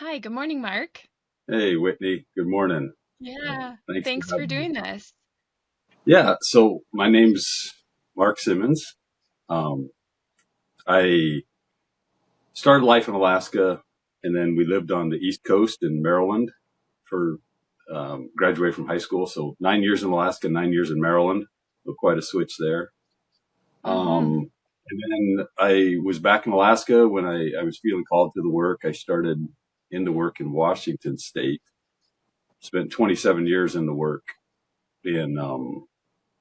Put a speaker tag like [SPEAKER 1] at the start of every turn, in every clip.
[SPEAKER 1] Hi, good morning, Mark.
[SPEAKER 2] Hey, Whitney. Good morning.
[SPEAKER 1] Yeah,
[SPEAKER 2] Thanks for
[SPEAKER 1] thanks for
[SPEAKER 2] having me.
[SPEAKER 1] doing this.
[SPEAKER 2] Yeah, so my name's Mark Simmons. Um, I started life in Alaska, and then we lived on the East Coast in Maryland for graduated from high school. So 9 years in Alaska, 9 years in Maryland. So quite a switch there.
[SPEAKER 1] Mm-hmm.
[SPEAKER 2] And then I was back in Alaska when I was feeling called to the work. I started into work in Washington State. Spent 27 years in the work in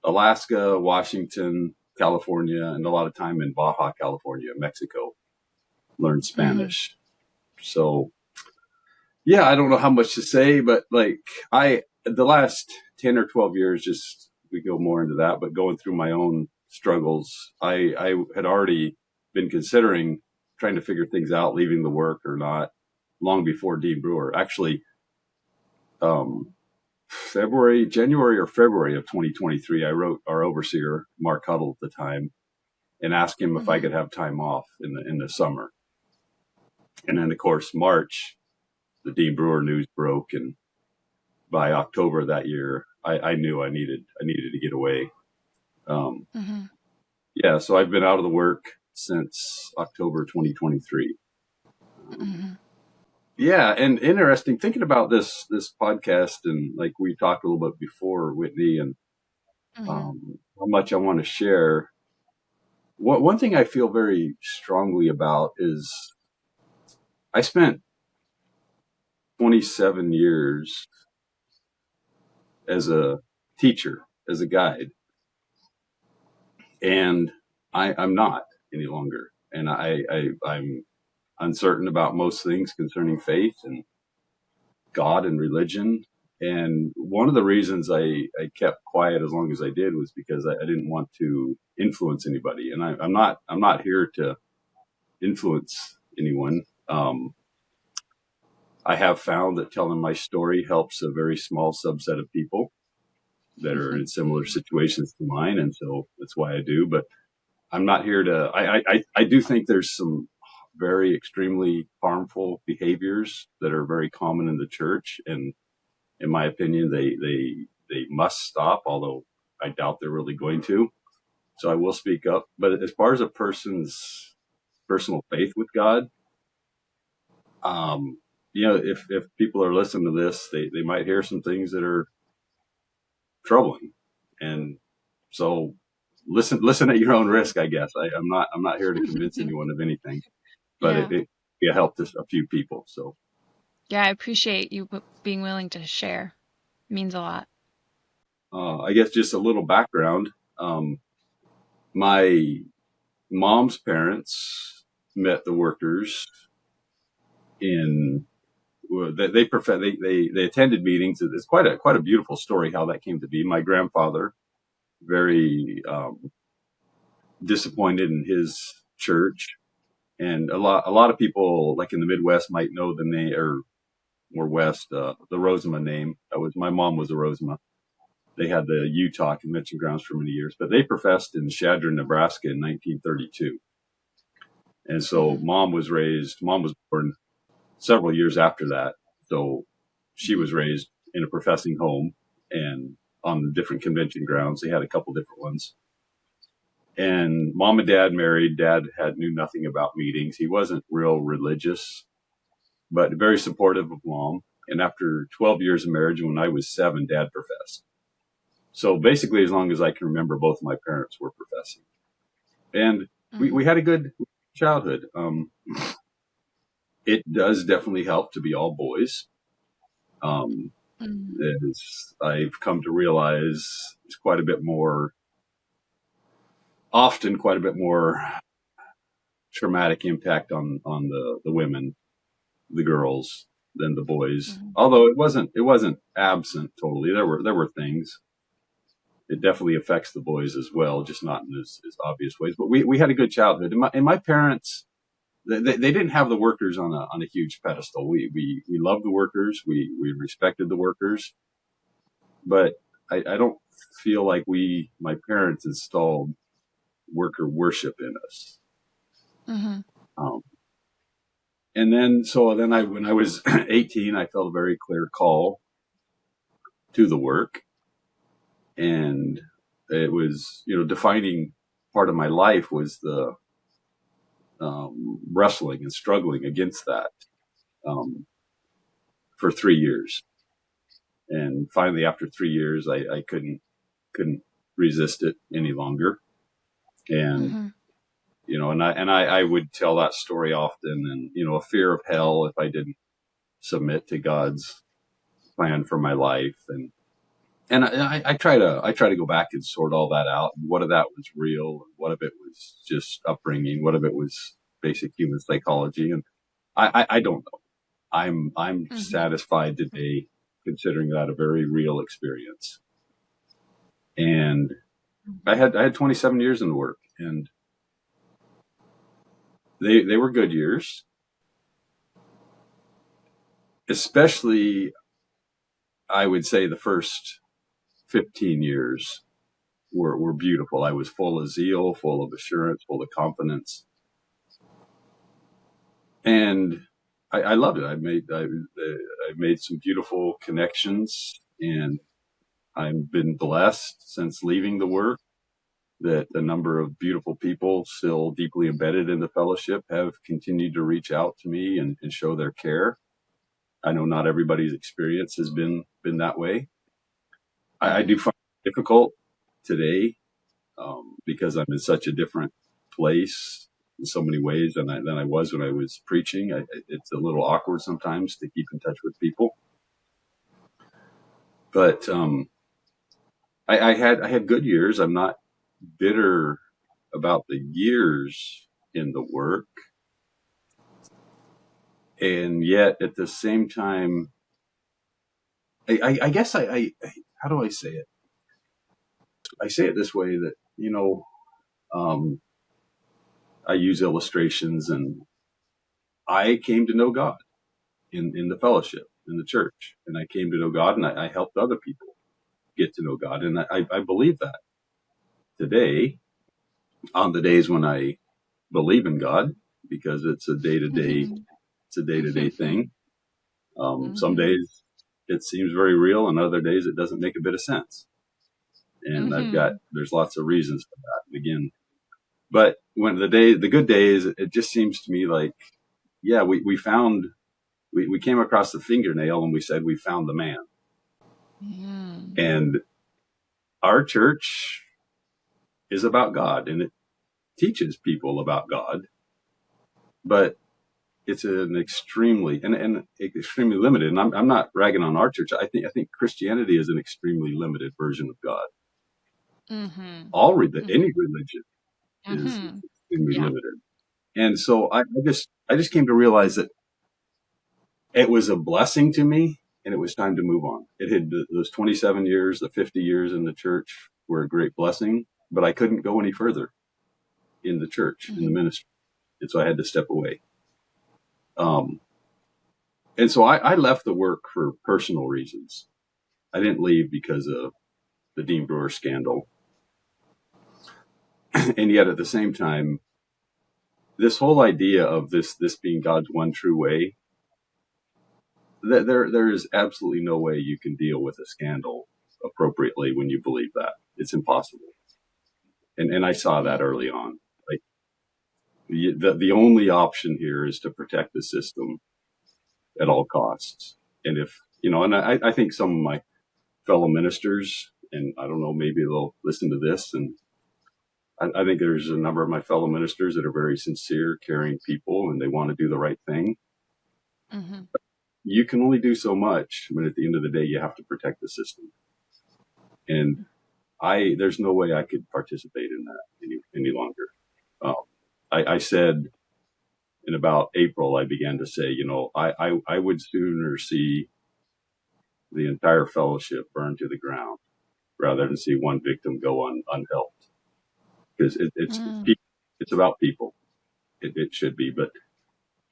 [SPEAKER 2] Alaska, Washington, California, and a lot of time in Baja, California, Mexico, learned
[SPEAKER 1] Mm-hmm.
[SPEAKER 2] Spanish. So yeah, I don't know how much to say, but like the last 10 or 12 years, just we go more into that, but going through my own struggles, I had already been considering trying to figure things out, leaving the work or not long before Dean Brewer. Actually, um, January or February of 2023, I wrote our overseer, Mark Huddle at the time, and asked him if I
[SPEAKER 1] Mm-hmm.
[SPEAKER 2] could have time off in the summer. And then, of course, March, the Dean Brewer news broke, and by October that year, I knew I needed to get away. Um,
[SPEAKER 1] Mm-hmm.
[SPEAKER 2] yeah, so I've been out of the work since October 2023. Um,
[SPEAKER 1] Mm-hmm.
[SPEAKER 2] yeah, and interesting thinking about this podcast, and like we talked a little bit before, Whitney, and
[SPEAKER 1] Mm-hmm.
[SPEAKER 2] how much I want to share. One thing I feel very strongly about is I spent 27 years as a teacher, as a guide, and I'm not any longer. And I'm uncertain about most things concerning faith and God and religion. And one of the reasons I kept quiet as long as I did was because I didn't want to influence anybody. And I'm not here to influence anyone. I have found that telling my story helps a very small subset of people that are in similar situations to mine, and so that's why I do. But I'm not here to. I do think there's some very extremely harmful behaviors that are very common in the church, and in my opinion, they must stop. Although I doubt they're really going to. So I will speak up. But as far as a person's personal faith with God, um, if people are listening to this, they might hear some things that are troubling. And so listen at your own risk, I guess. I'm not here to convince anyone of anything, but
[SPEAKER 1] Yeah.
[SPEAKER 2] it helped a few people. So,
[SPEAKER 1] Yeah, I appreciate you being willing to share. It means a lot.
[SPEAKER 2] I guess just a little background. My mom's parents met the workers in, well, they attended meetings. It's quite a beautiful story how that came to be. My grandfather, very, disappointed in his church, and a lot of people like in the Midwest might know the name, or West, the Rosema name. That was my mom was a Rosema. They had the Utah Convention Grounds for many years, but they professed in Chadron, Nebraska in 1932. And so
[SPEAKER 1] Mm-hmm.
[SPEAKER 2] mom was born several years after that. So she
[SPEAKER 1] Mm-hmm.
[SPEAKER 2] was raised in a professing home and on different convention grounds. They had a couple different ones. And mom and dad married. Dad had knew nothing about meetings. He wasn't real religious, but very supportive of mom. And after 12 years of marriage, when I was 7, dad professed. So basically, as long as I can remember, both of my parents were professing. And we
[SPEAKER 1] Mm-hmm.
[SPEAKER 2] had a good childhood. It does definitely help to be all boys. Um,
[SPEAKER 1] Mm-hmm.
[SPEAKER 2] as I've come to realize, it's often quite a bit more traumatic impact on the women, the girls, than the boys.
[SPEAKER 1] Mm-hmm.
[SPEAKER 2] Although it wasn't absent totally. There were things. It definitely affects the boys as well, just not in as obvious ways. But we had a good childhood, and my parents, they didn't have the workers on a huge pedestal. We loved the workers, we respected the workers, but I don't feel like my parents installed worker worship in us.
[SPEAKER 1] Mm-hmm.
[SPEAKER 2] Um, And then, when I was 18, I felt a very clear call to the work. And it was, defining part of my life was the wrestling and struggling against that um, for 3 years. And finally, after 3 years, I couldn't resist it any longer. And
[SPEAKER 1] Mm-hmm.
[SPEAKER 2] I would tell that story often, and a fear of hell if I didn't submit to God's plan for my life, and I try to go back and sort all that out. And what of that was real, and what of it was just upbringing, what of it was basic human psychology, and I don't know. I'm
[SPEAKER 1] Mm-hmm.
[SPEAKER 2] satisfied today, considering that a very real experience. And I had 27 years in the work, and they were good years, especially I would say the first 15 years were beautiful. I was full of zeal, full of assurance, full of confidence, and I loved it. I made some beautiful connections, and I've been blessed since leaving the work that a number of beautiful people still deeply embedded in the fellowship have continued to reach out to me and show their care. I know not everybody's experience has been that way. I
[SPEAKER 1] Mm-hmm.
[SPEAKER 2] do find it difficult today because I'm in such a different place in so many ways than I was when I was preaching. It's a little awkward sometimes to keep in touch with people, but I had good years. I'm not bitter about the years in the work, and yet at the same time, I guess how do I say it? I say it this way that um, I use illustrations, and I came to know God in the fellowship, in the church. And I came to know God, and I helped other people get to know God. And I believe that today, on the days when I believe in God, because it's a day to day thing. Some
[SPEAKER 1] Mm-hmm.
[SPEAKER 2] days it seems very real, and other days it doesn't make a bit of sense. And
[SPEAKER 1] Mm-hmm.
[SPEAKER 2] there's lots of reasons for that. And again, but when the good days, it just seems to me like, yeah, we came across the fingernail, and we said we found the man.
[SPEAKER 1] Mm-hmm.
[SPEAKER 2] And our church is about God, and it teaches people about God, but it's an extremely extremely limited. And I'm not ragging on our church. I think Christianity is an extremely limited version of God.
[SPEAKER 1] Mm-hmm.
[SPEAKER 2] Any religion is
[SPEAKER 1] Mm-hmm.
[SPEAKER 2] extremely
[SPEAKER 1] Yeah.
[SPEAKER 2] limited. And so I just came to realize that it was a blessing to me, and it was time to move on. It had those 27 years, the 50 years in the church were a great blessing, but I couldn't go any further in the church, in the
[SPEAKER 1] Mm-hmm.
[SPEAKER 2] ministry. And so I had to step away. Um, and so I left the work for personal reasons. I didn't leave because of the Dean Brewer scandal. And yet at the same time, this whole idea of this being God's one true way, that there is absolutely no way you can deal with a scandal appropriately when you believe that. It's impossible. And I saw that
[SPEAKER 1] Mm-hmm.
[SPEAKER 2] early on. Like the only option here is to protect the system at all costs. And if and I think some of my fellow ministers, and I don't know, maybe they'll listen to this, and I think there's a number of my fellow ministers that are very sincere, caring people, and they want to do the right thing.
[SPEAKER 1] Mm-hmm.
[SPEAKER 2] You can only do so much when at the end of the day you have to protect the system. And there's no way I could participate in that any longer. Um, I said in about April, I began to say, I would sooner see the entire fellowship burn to the ground rather than see one victim go unhelped, because
[SPEAKER 1] Mm-hmm.
[SPEAKER 2] it's about people. It should be, but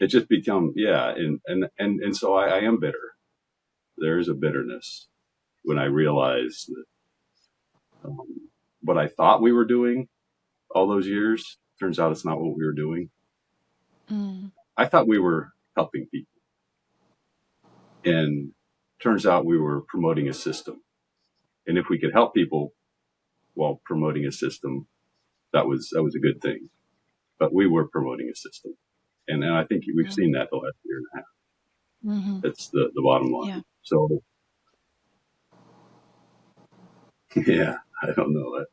[SPEAKER 2] it just become, yeah. And so I am bitter. There is a bitterness when I realize that what I thought we were doing all those years turns out it's not what we were doing. I thought we were helping people. And turns out we were promoting a system. And if we could help people while promoting a system, that was a good thing. But we were promoting a system. And I think we've seen that the last year and a half.
[SPEAKER 1] Mm-hmm.
[SPEAKER 2] That's the bottom
[SPEAKER 1] Yeah.
[SPEAKER 2] line. So, yeah, I don't know.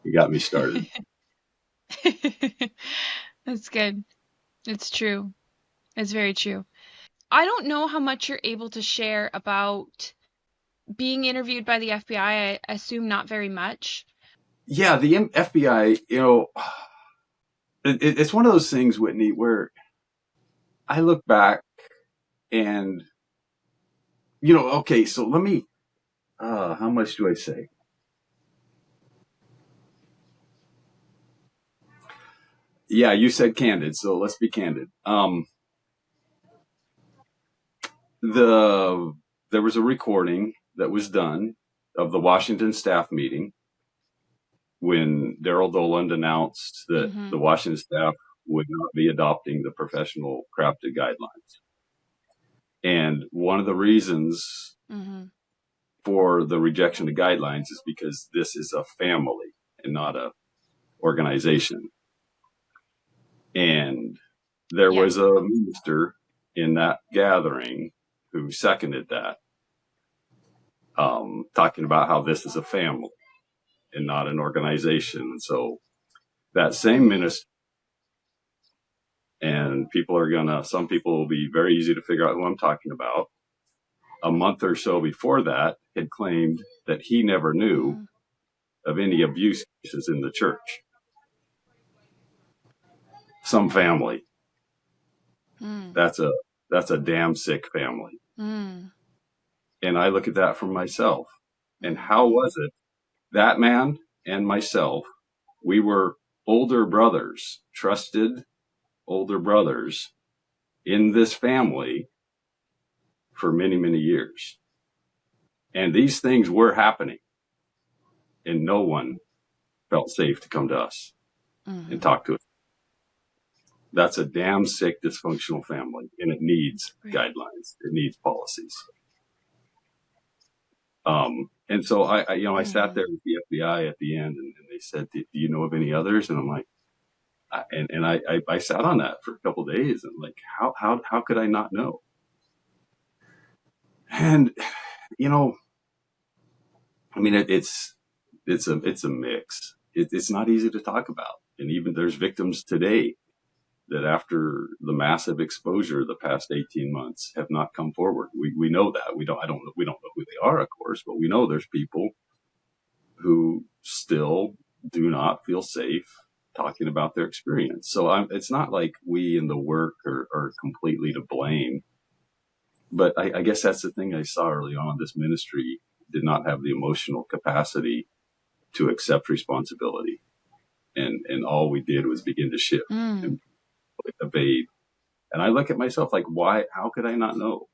[SPEAKER 2] You got me started.
[SPEAKER 1] That's good. It's true. It's very true. I don't know how much you're able to share about being interviewed by the FBI. I assume not very much.
[SPEAKER 2] Yeah, the FBI, it's one of those things, Whitney, where I look back and, okay, so let me, how much do I say? Yeah, you said candid, so let's be candid. There was a recording that was done of the Washington staff meeting when Daryl Doland announced that
[SPEAKER 1] Mm-hmm.
[SPEAKER 2] the Washington staff would not be adopting the professional crafted guidelines. And one of the reasons
[SPEAKER 1] Mm-hmm.
[SPEAKER 2] for the rejection of guidelines is because this is a family and not a organization. And there
[SPEAKER 1] Yeah.
[SPEAKER 2] was a minister in that gathering who seconded that, talking about how this is a family and not an organization. And so that same minister, and some people will be very easy to figure out who I'm talking about. A month or so before that, had claimed that he never knew
[SPEAKER 1] Mm-hmm.
[SPEAKER 2] of any abuse cases in the church. Some family.
[SPEAKER 1] Mm.
[SPEAKER 2] That's a damn sick family.
[SPEAKER 1] Mm.
[SPEAKER 2] And I look at that for myself. And how was it that man and myself, we were older brothers, trusted older brothers in this family for many, many years. And these things were happening. And no one felt safe to come to us and talk to us. That's a damn sick, dysfunctional family. And it needs guidelines. It needs policies. And so I sat there with the FBI at the end, and they said, "Do you know of any others?" And I'm like, I sat on that for a couple of days, and like, how could I not know? And I mean, it's a mix. It's not easy to talk about, and even there's victims today that after the massive exposure the past 18 months have not come forward. We know that. We don't know who they are, of course, but we know there's people who still do not feel safe talking about their experience. So it's not like we in the work are completely to blame. But I guess that's the thing I saw early on. This ministry did not have the emotional capacity to accept responsibility. And all we did was begin to shift and evade. And I look at myself like, why? How could I not know?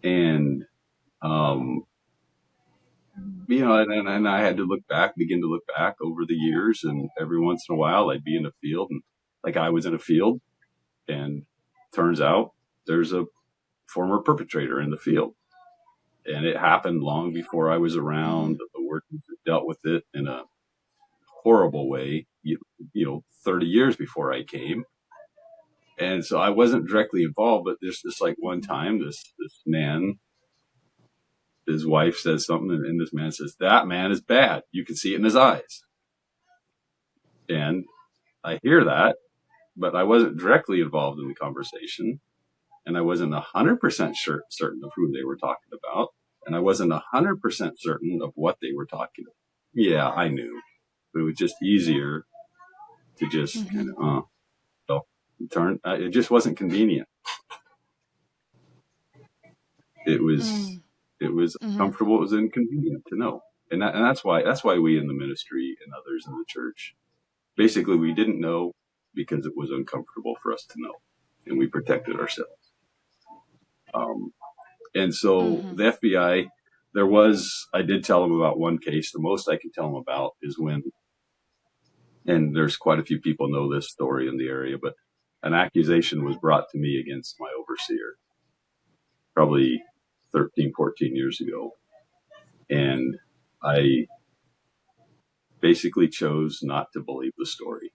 [SPEAKER 2] And and I had to begin to look back over the years, and every once in a while I'd be in a field, and like I was in a field, and turns out there's a former perpetrator in the field, and it happened long before I was around. The workers dealt with it in a horrible way, 30 years before I came. And so I wasn't directly involved, but there's just like one time this man, his wife says something, and this man says, "That man is bad. You can see it in his eyes." And I hear that, but I wasn't directly involved in the conversation, and I wasn't 100% certain of who they were talking about, and I wasn't 100% certain of what they were talking about. Yeah, I knew, but it was just easier to just kind of turn. It just wasn't convenient. It was uncomfortable. It was inconvenient to know, and that's why we in the ministry and others in the church, basically, we didn't know because it was uncomfortable for us to know, and we protected ourselves. And so the FBI, I did tell them about one case. The most I could tell them about is when, and there's quite a few people know this story in the area, but an accusation was brought to me against my overseer, probably 13, 14 years ago. And I basically chose not to believe the story.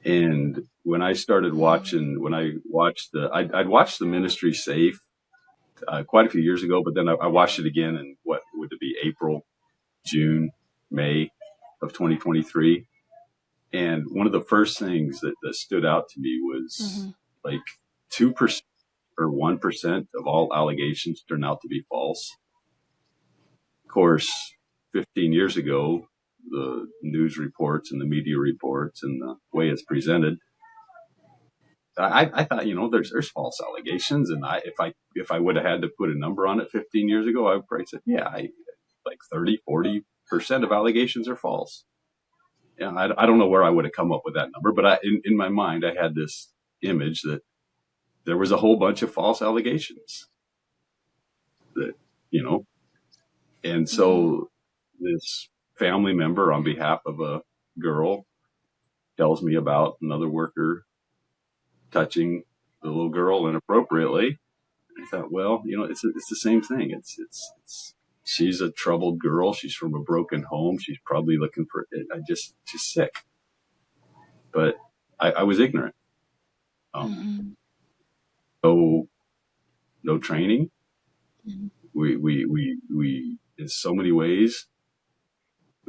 [SPEAKER 2] And when I started watching, when I watched I'd watched the Ministry Safe quite a few years ago, but then I watched it again in what would it be, April, June, May of 2023. And one of the first things that stood out to me was like 2% or 1% of all allegations turn out to be false. Of course, 15 years ago, the news reports and the media reports and the way it's presented, I thought, there's false allegations. And if I would have had to put a number on it 15 years ago, I would probably say, yeah, like 30, 40% of allegations are false. And I don't know where I would have come up with that number, but in my mind, I had this image that there was a whole bunch of false allegations that, and so this family member on behalf of a girl tells me about another worker touching the little girl inappropriately. I thought, well, it's the same thing. It's she's a troubled girl. She's from a broken home. She's probably looking for it. She's sick. But I was ignorant. No training. We in so many ways,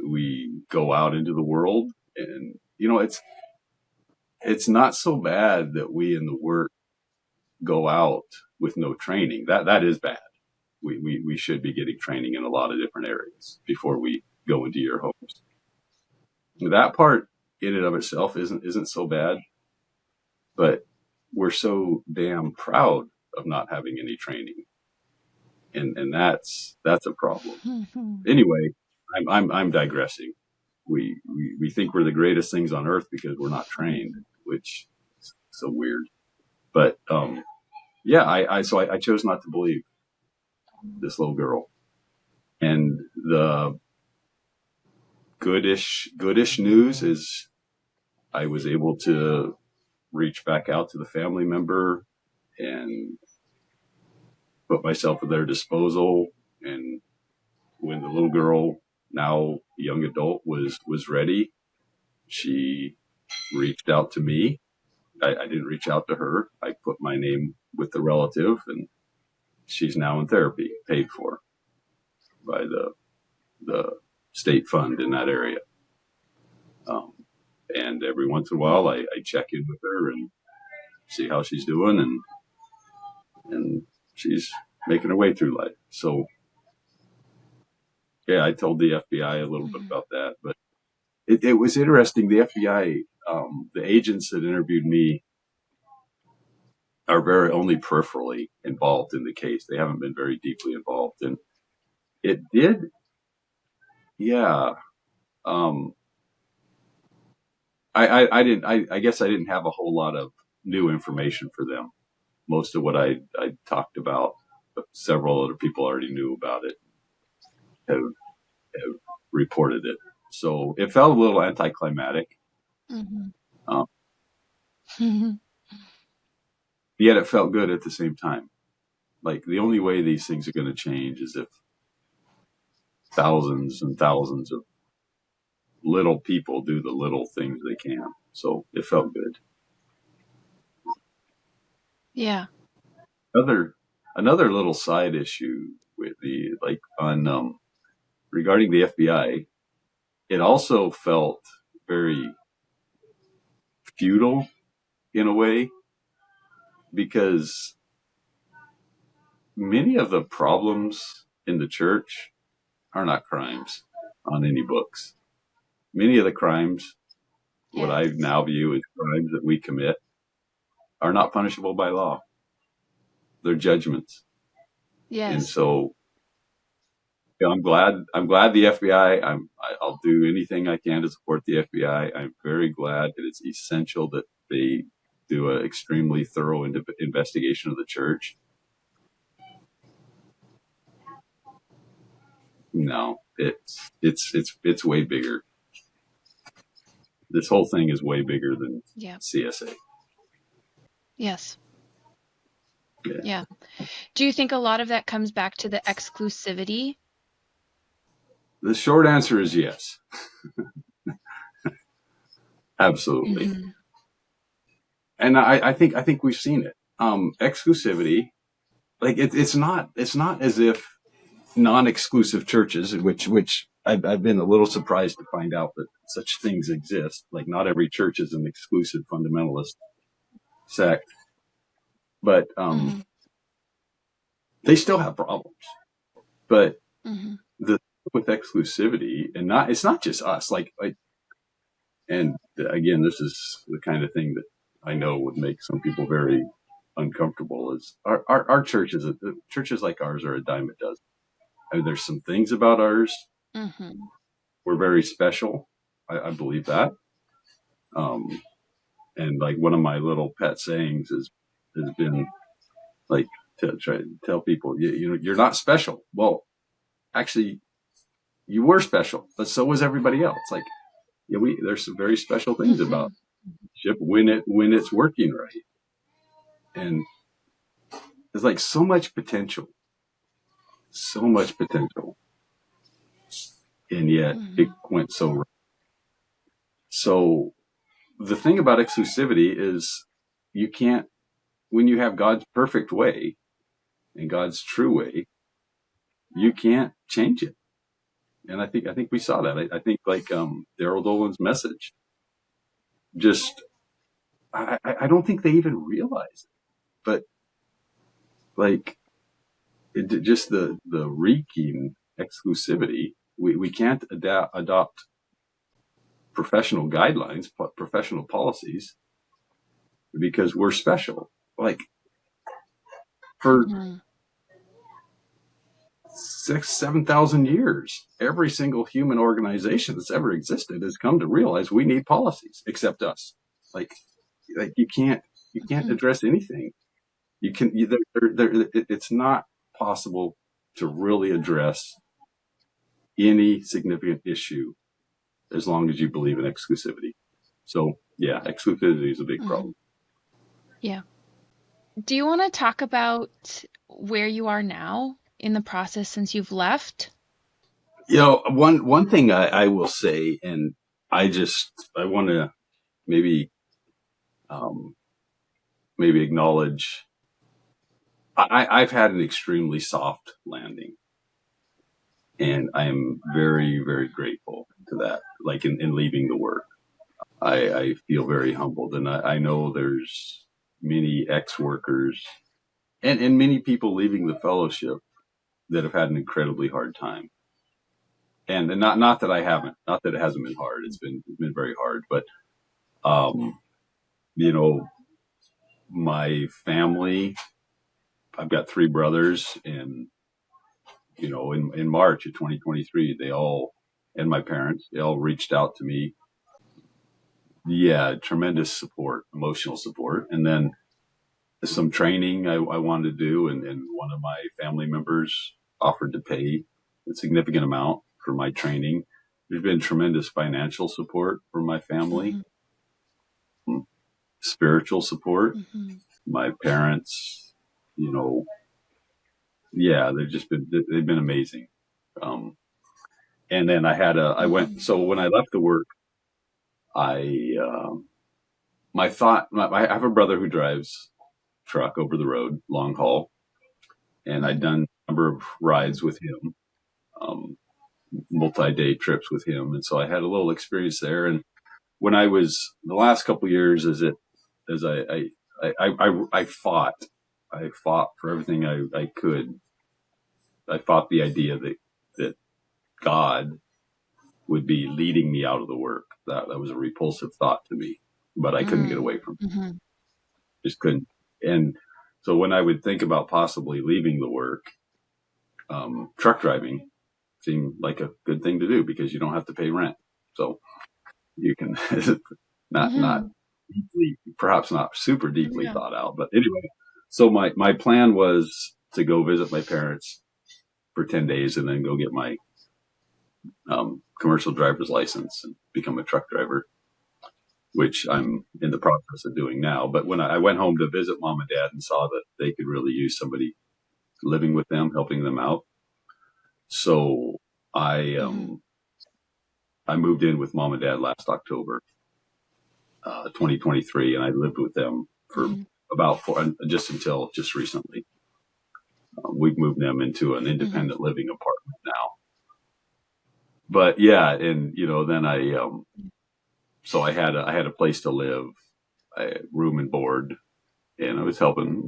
[SPEAKER 2] we go out into the world and, it's not so bad that we in the work go out with no training. That is bad. We should be getting training in a lot of different areas before we go into your homes. That part in and of itself isn't so bad, but we're so damn proud of not having any training. And that's a problem. Anyway, I'm digressing. We think we're the greatest things on earth because we're not trained, which is so weird. But yeah, I chose not to believe this little girl. And the goodish news is I was able to reach back out to the family member and put myself at their disposal. And when the little girl, now young adult, was ready, she reached out to me. I didn't reach out to her. I put my name with the relative, and she's now in therapy, paid for by the state fund in that area. And every once in a while, I check in with her and see how she's doing, and she's making her way through life. So, yeah, I told the FBI a little bit about that, but it was interesting. The FBI, the agents that interviewed me are very only peripherally involved in the case. They haven't been very deeply involved. And it did, yeah. I guess I didn't have a whole lot of new information for them. Most of what I talked about, but several other people already knew about it, have reported it. So it felt a little anticlimactic. Yet it felt good at the same time. Like the only way these things are going to change is if thousands and thousands of little people do the little things they can. So it felt good.
[SPEAKER 1] Yeah.
[SPEAKER 2] Another little side issue with regarding the FBI, it also felt very futile in a way, because many of the problems in the church are not crimes on any books. Many of the crimes, what I now view as crimes that we commit, are not punishable by law. They're judgments.
[SPEAKER 1] Yes.
[SPEAKER 2] And so I'm glad the FBI, I'll do anything I can to support the FBI. I'm very glad that it's essential that they do an extremely thorough investigation of the church. No, it's way bigger. This whole thing is way bigger than CSA.
[SPEAKER 1] Yes.
[SPEAKER 2] Yeah.
[SPEAKER 1] Yeah. Do you think a lot of that comes back to the exclusivity?
[SPEAKER 2] The short answer is yes, absolutely.
[SPEAKER 1] Mm-hmm.
[SPEAKER 2] And I think we've seen it. Exclusivity, like it's not as if non-exclusive churches, which I've been a little surprised to find out that such things exist. Like not every church is an exclusive fundamentalist sect, but
[SPEAKER 1] Mm-hmm.
[SPEAKER 2] they still have problems. But
[SPEAKER 1] Mm-hmm.
[SPEAKER 2] the with exclusivity, and not it's not just us. And again, this is the kind of thing that I know would make some people very uncomfortable. Is our churches like ours are a dime a dozen. I mean, there's some things about ours
[SPEAKER 1] Mm-hmm.
[SPEAKER 2] we're very special. I believe that. Um, and like one of my little pet sayings has been like to try to tell people, you're not special. Well, actually, you were special, but so was everybody else. Like, yeah, there's some very special things
[SPEAKER 1] Mm-hmm.
[SPEAKER 2] about ship when it's working right, and there's like so much potential, and yet it
[SPEAKER 1] Mm-hmm.
[SPEAKER 2] went so wrong. So the thing about exclusivity is you can't when you have God's perfect way and God's true way, you can't change it. And I think we saw that. I think like Daryl Dolan's message, just I don't think they even realized it, but like just the reeking exclusivity. We can't adopt professional guidelines, professional policies because we're special. Like for
[SPEAKER 1] Mm-hmm.
[SPEAKER 2] 7,000 years, every single human organization that's ever existed has come to realize we need policies, except us. Like, like you can't
[SPEAKER 1] Mm-hmm.
[SPEAKER 2] address anything. You can, you, it's not possible to really address any significant issue as long as you believe in exclusivity. So yeah, exclusivity is a big
[SPEAKER 1] Mm-hmm.
[SPEAKER 2] problem.
[SPEAKER 1] Yeah. Do you want to talk about where you are now in the process since you've left?
[SPEAKER 2] One thing I will say, and I want to maybe um, maybe acknowledge I've had an extremely soft landing, and I am very, very grateful to that. Like in leaving the work, I feel very humbled, and I know there's many ex-workers and many people leaving the fellowship that have had an incredibly hard time. And not that I haven't, not that it hasn't been hard. It's been very hard, but um, you know, my family. I've got three brothers, and in March of 2023, and my parents, they all reached out to me. Yeah, tremendous support, emotional support. And then some training I wanted to do, and one of my family members offered to pay a significant amount for my training. There's been tremendous financial support from my family,
[SPEAKER 1] Mm-hmm.
[SPEAKER 2] spiritual support.
[SPEAKER 1] Mm-hmm.
[SPEAKER 2] My parents, you know, yeah, they've been amazing. Um, and then I went,
[SPEAKER 1] Mm-hmm.
[SPEAKER 2] so when I left the work, I, my thought, I have a brother who drives truck over the road, long haul, and I'd done a number of
[SPEAKER 1] Mm-hmm.
[SPEAKER 2] rides with him, um, multi-day trips with him. And so I had a little experience there. And when I was the last couple of years, as I fought for everything I could. I fought the idea that God would be leading me out of the work. That was a repulsive thought to me, but I couldn't get away from it.
[SPEAKER 1] Mm-hmm.
[SPEAKER 2] Just couldn't. And so when I would think about possibly leaving the work, truck driving seemed like a good thing to do because you don't have to pay rent. So you can not
[SPEAKER 1] Mm-hmm.
[SPEAKER 2] deeply, perhaps not super deeply
[SPEAKER 1] Yeah.
[SPEAKER 2] thought out, but anyway. So my plan was to go visit my parents for 10 days and then go get my commercial driver's license and become a truck driver. which I'm in the process of doing now. But when I went home to visit mom and dad and saw that they could really use somebody living with them, helping them out. So I,
[SPEAKER 1] Mm-hmm.
[SPEAKER 2] I moved in with mom and dad last October, 2023, and I lived with them for
[SPEAKER 1] Mm-hmm.
[SPEAKER 2] about just until just recently. We've moved them into an
[SPEAKER 1] Mm-hmm.
[SPEAKER 2] independent living apartment now. But yeah, and then so I had a place to live, room and board, and I was helping,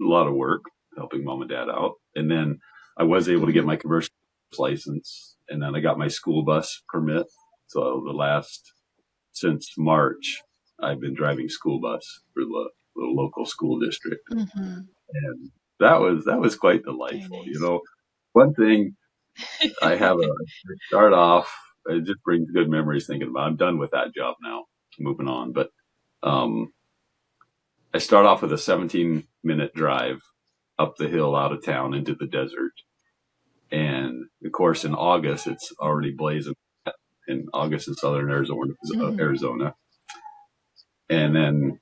[SPEAKER 2] a lot of work, helping mom and dad out. And then I was able to get
[SPEAKER 1] Mm-hmm.
[SPEAKER 2] my commercial license, and then I got my school bus permit. So since March, I've been driving school bus for the local school district.
[SPEAKER 1] Mm-hmm.
[SPEAKER 2] And that was quite
[SPEAKER 1] Very
[SPEAKER 2] delightful.
[SPEAKER 1] nice.
[SPEAKER 2] One thing I start off, it just brings good memories thinking about it. I'm done with that job now, moving on. But um, I start off with a 17-minute drive up the hill out of town into the desert. And of course, in August, it's already blazing in August in southern Arizona,
[SPEAKER 1] Mm-hmm.
[SPEAKER 2] Arizona. And then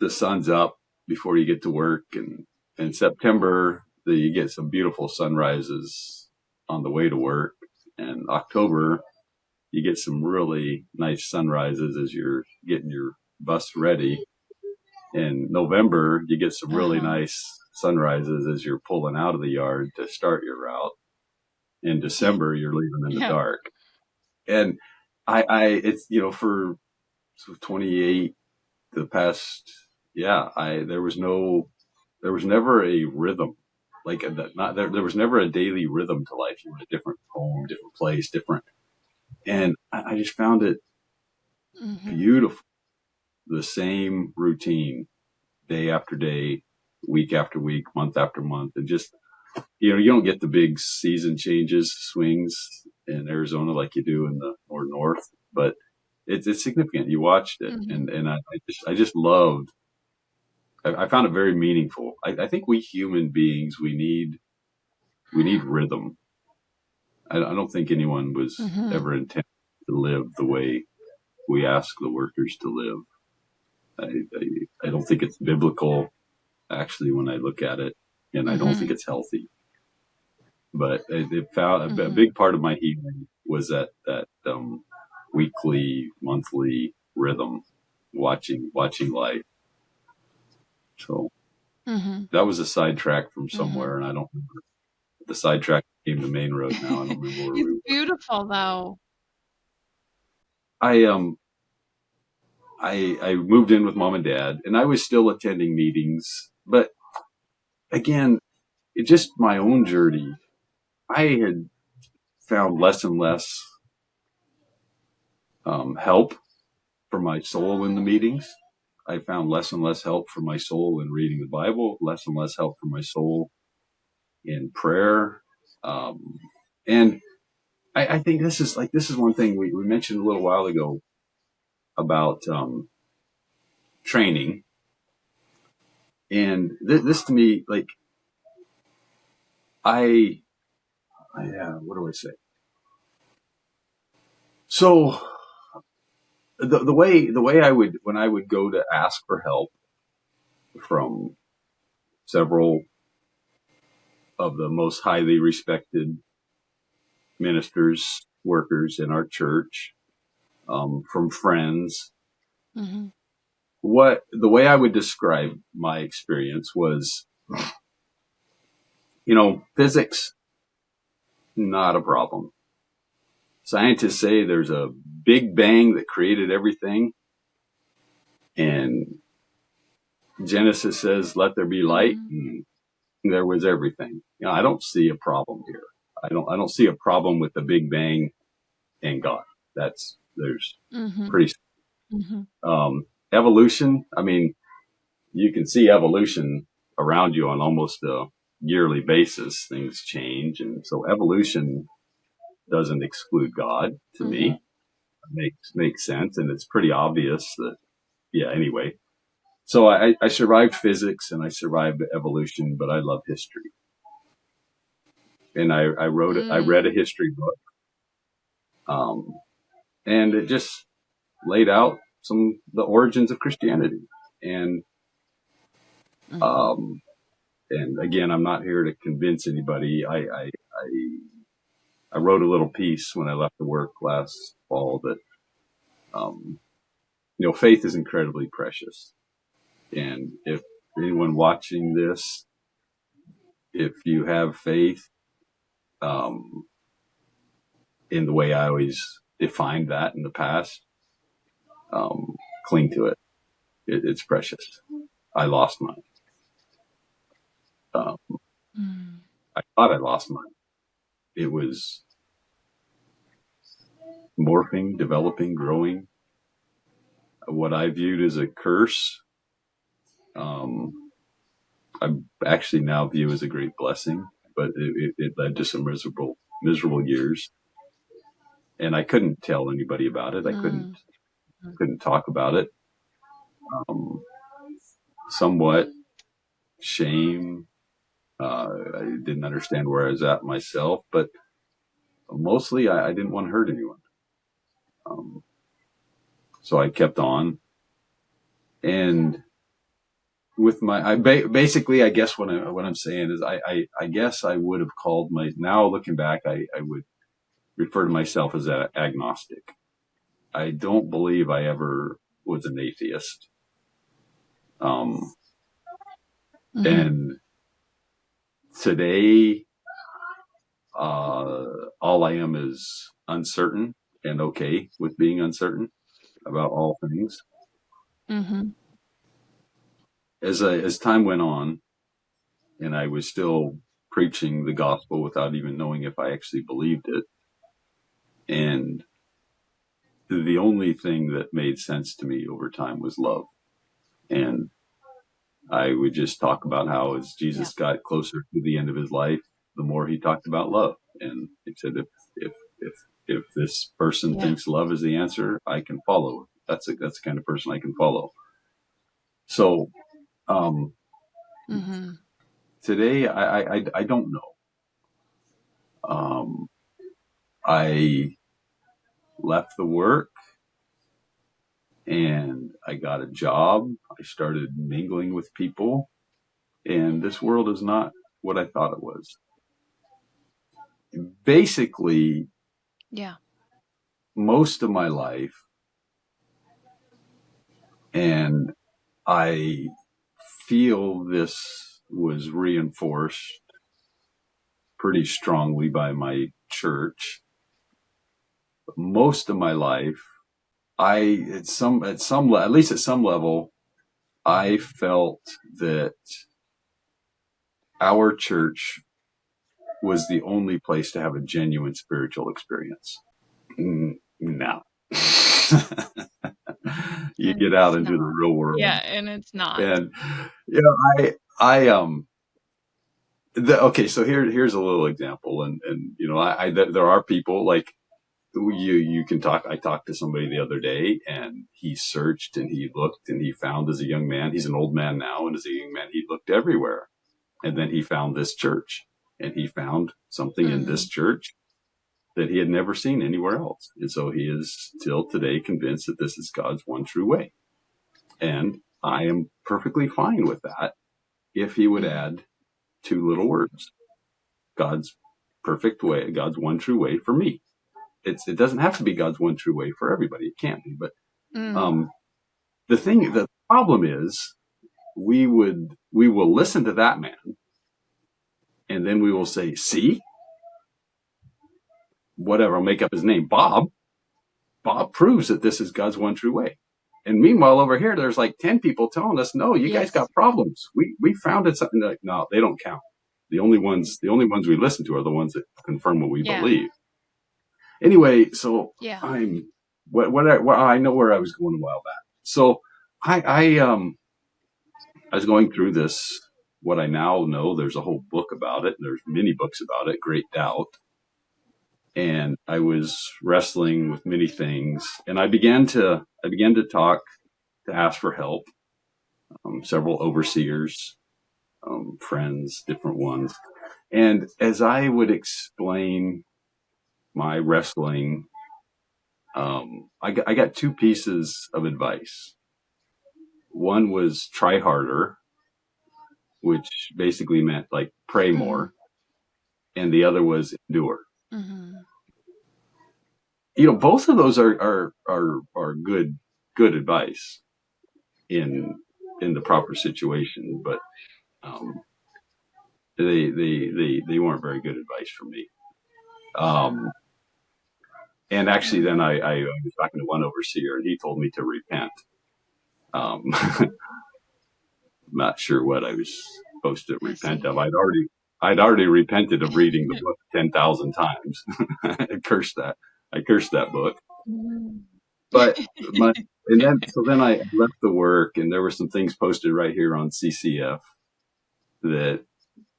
[SPEAKER 2] the sun's up before you get to work. And in September, you get some beautiful sunrises on the way to work. And October, you get some really nice sunrises as you're getting your bus ready. In November, you get some really
[SPEAKER 1] Uh-huh.
[SPEAKER 2] nice sunrises as you're pulling out of the yard to start your route. In December, you're leaving in the
[SPEAKER 1] Yeah.
[SPEAKER 2] dark. And it's, for 28, the past, yeah, there was never a rhythm. Like not there, there was never a daily rhythm to life. You were in a different home, different place, different. And I just found it
[SPEAKER 1] Mm-hmm.
[SPEAKER 2] beautiful. The same routine day after day, week after week, month after month. And just, you don't get the big season changes, swings in Arizona like you do in the or north, but it's significant. You watched it,
[SPEAKER 1] Mm-hmm.
[SPEAKER 2] and I just loved. I found it very meaningful. I think we human beings we need rhythm. I don't think anyone was
[SPEAKER 1] Mm-hmm.
[SPEAKER 2] ever intended to live the way we ask the workers to live. I don't think it's biblical actually when I look at it, and I don't think
[SPEAKER 1] Mm-hmm.
[SPEAKER 2] it's healthy. But it found a
[SPEAKER 1] Mm-hmm.
[SPEAKER 2] big part of my healing was that weekly, monthly rhythm, watching life. So
[SPEAKER 1] Mm-hmm.
[SPEAKER 2] that was a sidetrack from
[SPEAKER 1] Mm-hmm.
[SPEAKER 2] somewhere, and I don't remember. The sidetrack became the main road now. I don't remember where
[SPEAKER 1] It's
[SPEAKER 2] we were.
[SPEAKER 1] beautiful though.
[SPEAKER 2] I I moved in with mom and dad, and I was still attending meetings, but again, it just my own journey. I had found less and less help for my soul in the meetings. I found less and less help for my soul in reading the Bible, less and less help for my soul in prayer. Um, and I think this is one thing we mentioned a little while ago about training. And this to me, like I, what do I say? So the way I would when I would go to ask for help from several of the most highly respected ministers, workers in our church, from friends.
[SPEAKER 1] Mm-hmm.
[SPEAKER 2] What the way I would describe my experience was, physics, not a problem. Scientists say there's a big bang that created everything, and Genesis says, "Let there be light,"
[SPEAKER 1] Mm-hmm.
[SPEAKER 2] and there was everything. I don't see a problem here. I don't see a problem with the Big Bang and God. There's
[SPEAKER 1] Mm-hmm.
[SPEAKER 2] pretty
[SPEAKER 1] Mm-hmm.
[SPEAKER 2] evolution. I mean, you can see evolution around you on almost a yearly basis. Things change, and so evolution doesn't exclude God to
[SPEAKER 1] Mm-hmm.
[SPEAKER 2] me. It makes sense, and it's pretty obvious that. Yeah. Anyway, so I survived physics and I survived evolution, but I love history, and I read a
[SPEAKER 1] Mm.
[SPEAKER 2] history book, um, and it just laid out the origins of Christianity. And,
[SPEAKER 1] Mhm.
[SPEAKER 2] um, and again, I'm not here to convince anybody. I wrote a little piece when I left the work last fall that, um, faith is incredibly precious. And if anyone watching this, if you have faith, um, in the way I always defined that in the past, um, cling to it. It's precious. I lost mine. Um,
[SPEAKER 1] Mm.
[SPEAKER 2] I thought I lost mine. It was morphing, developing, growing. What I viewed as a curse, um, I actually now view as a great blessing, but it led to some miserable years. And I couldn't tell anybody about it. I couldn't,
[SPEAKER 1] Mm.
[SPEAKER 2] couldn't talk about it. Um, somewhat shame. I didn't understand where I was at myself, but mostly I didn't want to hurt anyone. Um, so I kept on. And with basically, I guess what I'm saying is I guess I would have called now looking back, I would refer to myself as an agnostic. I don't believe I ever was an atheist. Um,
[SPEAKER 1] Mhm.
[SPEAKER 2] and today, all I am is uncertain and okay with being uncertain about all things.
[SPEAKER 1] Mhm.
[SPEAKER 2] As time went on, and I was still preaching the gospel without even knowing if I actually believed it. And the only thing that made sense to me over time was love. And I would just talk about how as
[SPEAKER 1] Yeah.
[SPEAKER 2] Jesus got closer to the end of his life, the more he talked about love. And he said, if, if, if this person
[SPEAKER 1] Yeah.
[SPEAKER 2] thinks love is the answer, I can follow. That's the kind of person I can follow. So, um,
[SPEAKER 1] Mhm.
[SPEAKER 2] today I don't know. Um, I left the work and I got a job. I started mingling with people, and this world is not what I thought it was. Basically,
[SPEAKER 1] Yeah.
[SPEAKER 2] most of my life, and I feel this was reinforced pretty strongly by my church. Most of my life, at least at some level, I felt that our church was the only place to have a genuine spiritual experience. No. You get out
[SPEAKER 1] It's
[SPEAKER 2] into the
[SPEAKER 1] not.
[SPEAKER 2] real world,
[SPEAKER 1] Yeah, and it's not.
[SPEAKER 2] and you know, I okay. So here's a little example, and there are people like you can talk. I talked to somebody the other day, and he searched and he looked and he found as a young man. He's an old man now, and as a young man, he looked everywhere, and then he found this church, and he found something in this
[SPEAKER 1] Mhm.
[SPEAKER 2] church that he had never seen anywhere else. And so he is still today convinced that this is God's one true way. And I am perfectly fine with that if he would
[SPEAKER 1] Mhm.
[SPEAKER 2] add two little words: God's perfect way, God's one true way for me. It doesn't have to be God's one true way for everybody. It can't be. But
[SPEAKER 1] Mm.
[SPEAKER 2] um, the problem is we will listen to that man, and then we will say, see, whatever, I'll make up his name, Bob proves that this is God's one true way. And meanwhile, over here, there's like 10 people telling us, no, you guys
[SPEAKER 1] Yes.
[SPEAKER 2] got problems. We founded something. Like, no, they don't count. The only ones we listen to are the ones that confirm what we
[SPEAKER 1] Yeah.
[SPEAKER 2] believe. Anyway, so
[SPEAKER 1] Yeah.
[SPEAKER 2] I know where I was going a while back. So I was going through this, what I now know, there's a whole book about it. There's many books about it, Great Doubt. And I was wrestling with many things, and I began to talk, to ask for help. Several overseers, friends, different ones, and as I would explain my wrestling, I got two pieces of advice. One was try harder, which basically meant like pray
[SPEAKER 1] Mhm.
[SPEAKER 2] more, and the other was endure.
[SPEAKER 1] Mhm.
[SPEAKER 2] Both of those are good advice in the proper situation, but um, they weren't very good advice for me. Um, and actually, then
[SPEAKER 1] Mhm.
[SPEAKER 2] I was talking to one overseer, and he told me to repent. I'm not sure what I was supposed to
[SPEAKER 1] I
[SPEAKER 2] repent
[SPEAKER 1] see.
[SPEAKER 2] of. I'd already repented of reading the book 10,000 times. I cursed that book.
[SPEAKER 1] Mhm.
[SPEAKER 2] But my and then so then I left the work, and there were some things posted right here on CCF that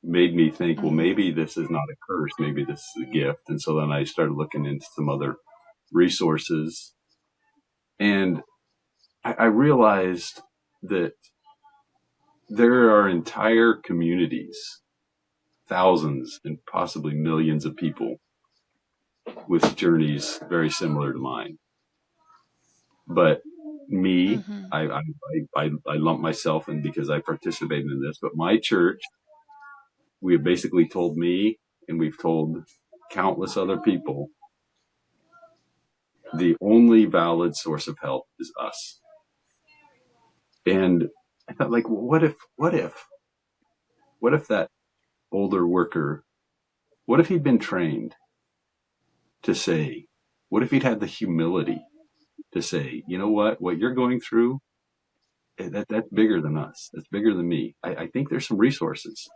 [SPEAKER 2] made me think, well,
[SPEAKER 1] Mhm.
[SPEAKER 2] maybe this is not a curse, maybe this is a gift. And so then I started looking into some other resources, and I realized that there are entire communities, thousands and possibly millions of people with journeys very similar to mine. But me,
[SPEAKER 1] Mhm.
[SPEAKER 2] I lump myself in because I participated in this. But my church, we have basically told me, and we've told countless other people, the only valid source of help is us. And I thought, like, well, what if that older worker, what if he'd been trained to say, what if he'd had the humility to say, you know what you're going through, that's bigger than us. That's bigger than me. I think there's some resources.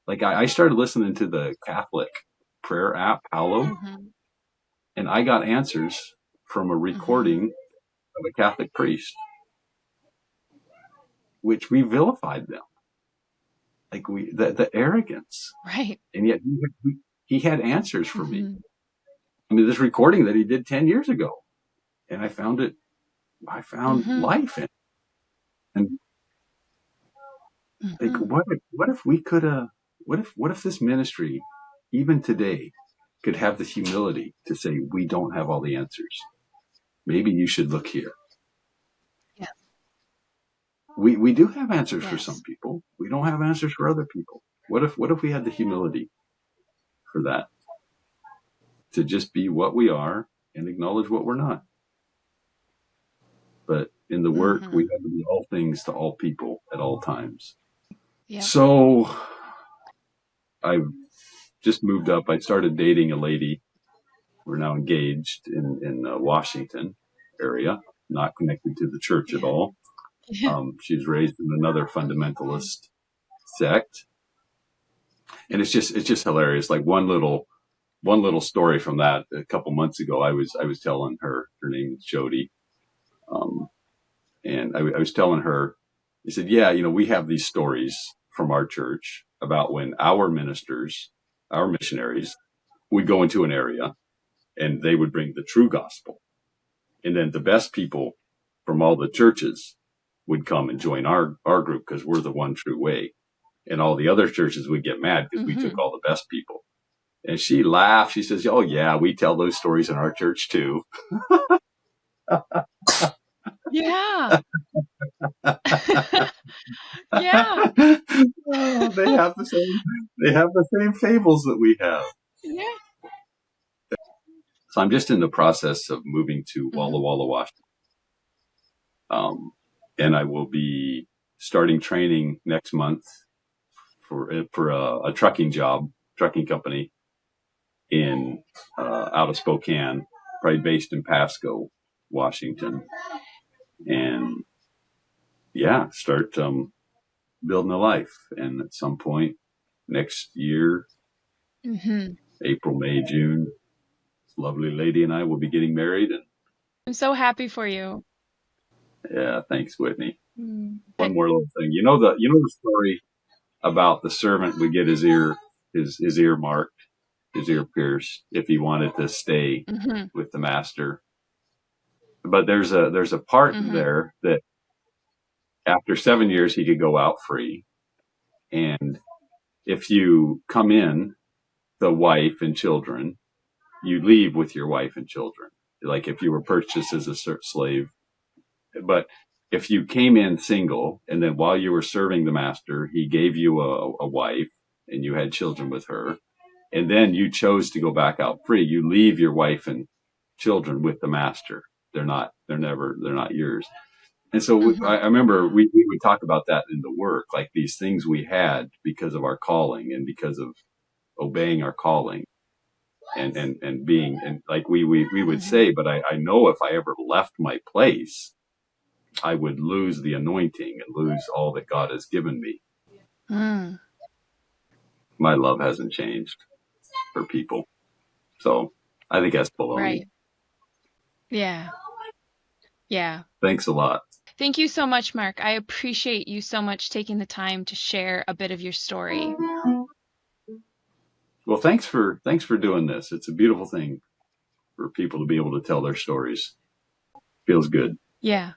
[SPEAKER 2] Like I started listening to the Catholic prayer app, Hallow,
[SPEAKER 1] Mhm.
[SPEAKER 2] and I got answers from a
[SPEAKER 1] Mhm.
[SPEAKER 2] recording of a Catholic priest, which we vilified them. Like the arrogance.
[SPEAKER 1] Right.
[SPEAKER 2] And yet he had answers for me.
[SPEAKER 1] Mhm.
[SPEAKER 2] I mean, this recording that he did 10 years ago, and I found
[SPEAKER 1] Mhm.
[SPEAKER 2] life in it. And like,
[SPEAKER 1] Mhm.
[SPEAKER 2] what if we could, what if this ministry, even today, could have the humility to say, we don't have all the answers. Maybe you should look here.
[SPEAKER 1] Yes.
[SPEAKER 2] We do have answers for some
[SPEAKER 1] Yes.
[SPEAKER 2] people. We don't have answers for other people. What if we had the humility for that, to just be what we are and acknowledge what we're not? But in the work, we
[SPEAKER 1] Mhm.
[SPEAKER 2] have to be all things to all people at all times.
[SPEAKER 1] Yep.
[SPEAKER 2] So I've just moved up. I started dating a lady. We're now engaged in Washington area, not connected to the church at
[SPEAKER 1] Yeah.
[SPEAKER 2] all. She's raised in another
[SPEAKER 1] Okay.
[SPEAKER 2] fundamentalist sect, and it's just hilarious. Like one little story from that. A couple months ago, I was telling her, her name is Jody, um, and I was telling her, I said, yeah, we have these stories from our church about when our ministers, our missionaries, would go into an area and they would bring the true gospel. And then the best people from all the churches would come and join our group because we're the one true way. And all the other churches would get mad because we took
[SPEAKER 1] Mhm.
[SPEAKER 2] all the best people. And she laughed. She says, oh, yeah, we tell those stories in our church too.
[SPEAKER 1] Yeah. Yeah.
[SPEAKER 2] Oh, they have the same fables that we have.
[SPEAKER 1] Yeah.
[SPEAKER 2] So I'm just in the process of moving to Walla
[SPEAKER 1] Mhm.
[SPEAKER 2] Walla, Washington. Um, and I will be starting training next month for a trucking job, trucking company in out of Spokane, probably based in Pasco, Washington, and yeah, start building a life. And at some point next year,
[SPEAKER 1] Mhm.
[SPEAKER 2] April, May, June, this lovely lady and I will be getting married. And
[SPEAKER 1] I'm so happy for you.
[SPEAKER 2] yeah, thanks, Whitney.
[SPEAKER 1] Mm.
[SPEAKER 2] One more little thing. You know the story about the servant would get his ear marked, his ear pierced if he wanted to stay
[SPEAKER 1] Mhm.
[SPEAKER 2] with the master. But there's a part
[SPEAKER 1] Mhm.
[SPEAKER 2] there that after 7 years he could go out free, and if you come in the wife and children, you leave with your wife and children. like if you were purchased as a slave. But if you came in single and then while you were serving the master, he gave you a wife and you had children with her, and then you chose to go back out free, you leave your wife and children with the master. They're not yours. And so
[SPEAKER 1] Mhm.
[SPEAKER 2] I remember we would talk about that in the work, like these things we had because of our calling and because of obeying our calling and being, and like we would
[SPEAKER 1] Mhm.
[SPEAKER 2] say, but I know if I ever left my place, I would lose the anointing and lose all that God has given me.
[SPEAKER 1] Mm.
[SPEAKER 2] My love hasn't changed for people. So I think that's baloney.
[SPEAKER 1] Right. Yeah. Yeah.
[SPEAKER 2] Thanks a lot.
[SPEAKER 1] Thank you so much, Mark. I appreciate you so much taking the time to share a bit of your story.
[SPEAKER 2] Well, thanks for doing this. It's a beautiful thing for people to be able to tell their stories. Feels good.
[SPEAKER 1] Yeah.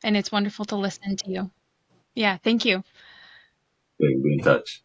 [SPEAKER 1] And it's wonderful to listen to you. Yeah. Thank you.
[SPEAKER 2] Be in touch.